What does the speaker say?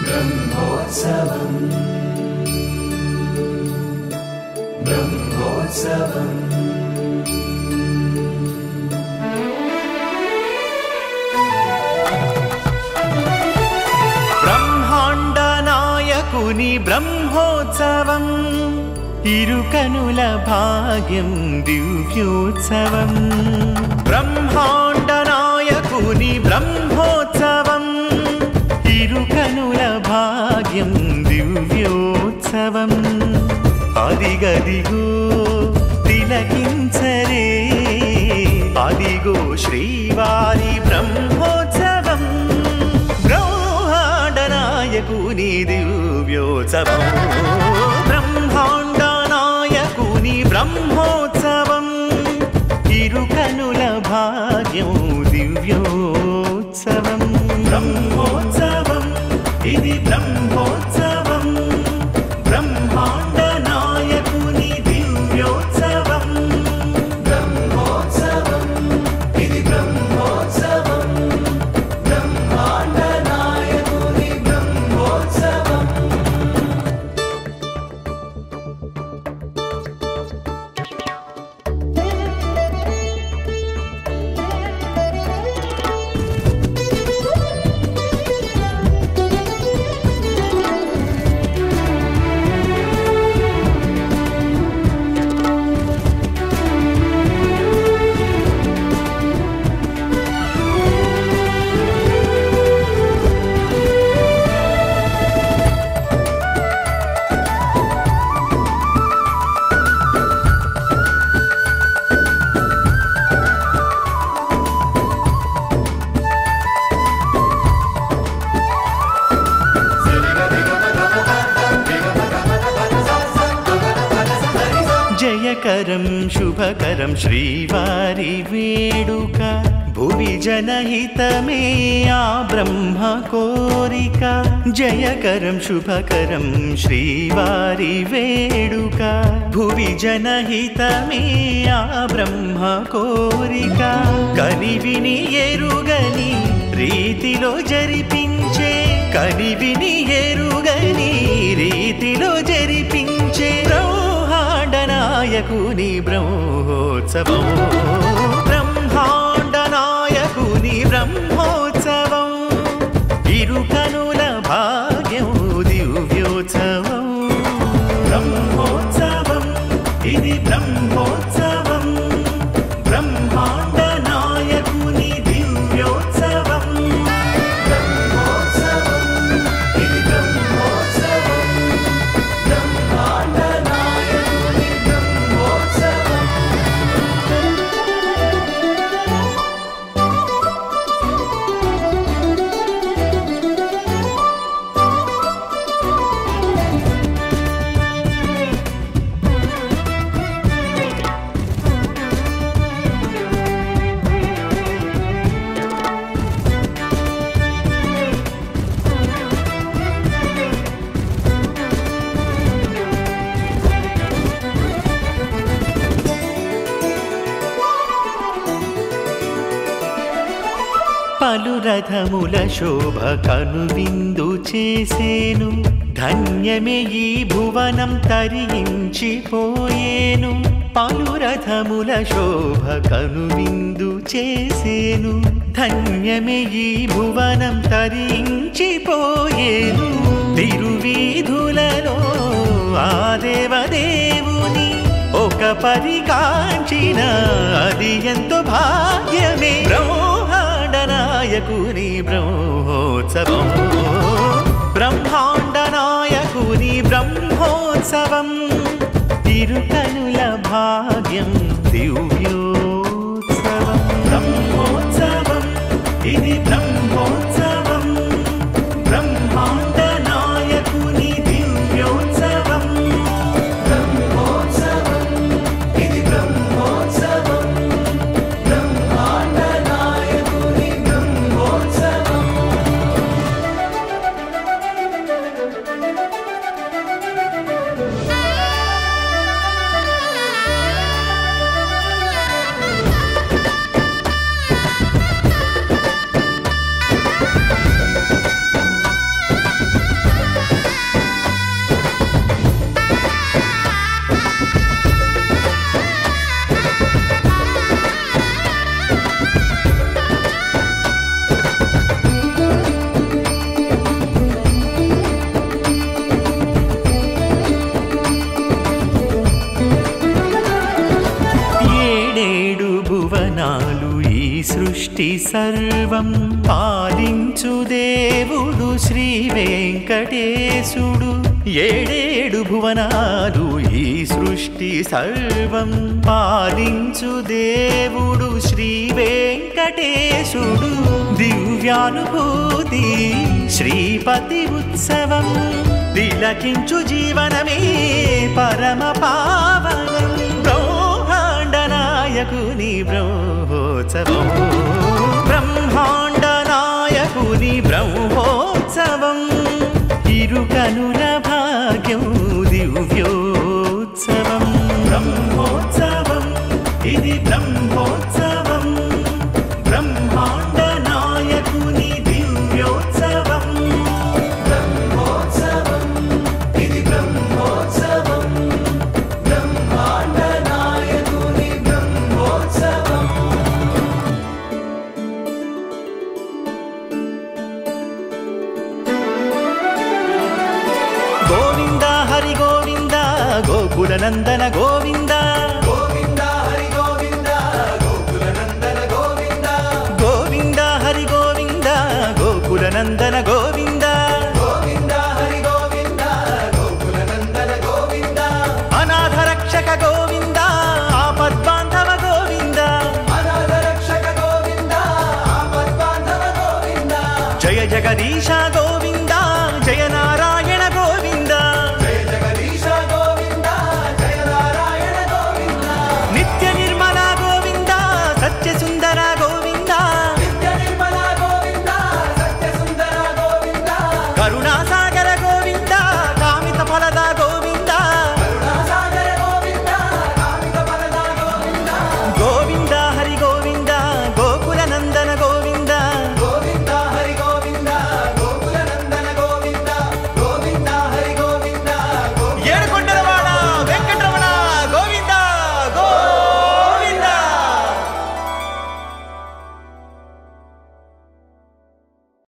ब्रह्मोत्सवम् ब्रह्मोत्सवम् ब्रह्मांड नायकुनि ब्रह्मोत्सवम् इरुकनुल भाग्यं दिव्योत्सवम् ब्रह्मांड नायकुनि ब्रह्मोत्सवम् इरुकनुल भाग्यं दिव्योत्सवम् अदिगदिगो तिलकिंचरे अदिगो श्रीवारी ब्रह्मोत्सवम् ब्रह्मांड नायकुनि दिव्योत्सवम् ब्रह्मांड नायकुनि ब्रह्मोत्सवम् इरुकनुल भाग्यं दिव्योत्सवम् ब्रह्मोत्सवम् इदि ब्रह्मोत्सवम् ब्रह्मांड नायकुनि दिव्योत्सवम् ब्रह्मोत्सवम् इदि ब्रह्मोत्सवम् ब्रह्मांड नायकुनि ब्रह्मोत्सवम् जयकरं शुभकरं श्रीवारी वेडुका भुवि जनहितमे आ ब्रह्म कोरिका जयकरं शुभकरं श्रीवारी वेडुका भुवि जनहितमे आ ब्रह्म कोरिका कनिविनि एरुगनि रीतिलो जरिपिंचे कनिविनि एरुगनि रीतिलो जरिपिंचे नायकुनि ब्रह्मोत्सवम् ब्रह्मांड नायकुनि ब्रह्मोत्सवम् इरुकनुल भाग्यं दिव्योत्सवम् ब्रह्मोत्सवम् इदि ब्रह्मोत्सवम् ब्रह्मांड नायकुनि दिव्योत्सवम् ब्रह्मोत्सवम् इदि ब्रह्मोत्सवम् ब्रह्मांड పలురథముల శోభ కనువిందు చేసేను ధన్యమే ఈ భువనం తరించిపోయేను పలురథముల శోభ కనువిందు చేసేను ధన్యమే ఈ భువనం తరించిపోయేను తిరువీధులలో ఆ దేవదేవుని ఒక పరికాంచిన అది ఎంతో భాగ్యమే नायकुनि ब्रह्मोत्सवम् ब्रह्मांड नायकुनि ब्रह्मोत्सवम् इरुकनुल भाग्यं दिव्योत्सवम् ब्रह्मोत्सवम् इदि ब्रह्मोत्सवम् ब्रह्मांड नायकुनि दिव्योत्सवम् ब्रह्मोत्सवम् इदि ब्रह्मोत्सवम् ब्रह्मांड नायकुनि ब्रह्मोत्सवम् సృష్టి సర్వం పాలించు దేవుడు శ్రీ వెంకటేశుడు ఏడేడు భువనాలు ఈ సృష్టి సర్వం పాలించు దేవుడు శ్రీ వెంకటేశుడు దివ్యానుభూతి శ్రీపతి ఉత్సవం తిలకించు జీవనమే పరమ పావనం బ్రహ్మాండ నాయకుని బ్రహ్మోత్సవం బ్రహ్మాండ నాయకుని బ్రహ్మోత్సవం ఇరుకనుల భాగ్యం దివ్యోత్సవం బ్రహ్మోత్సవం ఇది బ్రహ్మోత్సవం బ్రహ్మాండ నాయకుని దివ్యోత్సవం బ్రహ్మోత్సవం ఇది బ్రహ్మోత్సవం బ్రహ్మాండ నాయకుని బ్రహ్మోత్సవం గోవింద హరి గోవింద గోకుల నందన గోవింద గోవింద హరి గోవింద గోకుల నందన గోవింద గోవింద హరి గోవింద గోకుల నందన గోవింద గోవింద హరి గోవింద గోకుల నందన గోవింద అనాథ రక్షక గోవింద ఆపద్బాంధవ గోవింద అనాథ రక్షక గోవింద ఆపద్బాంధవ గోవింద జయ జగదీశ గోవింద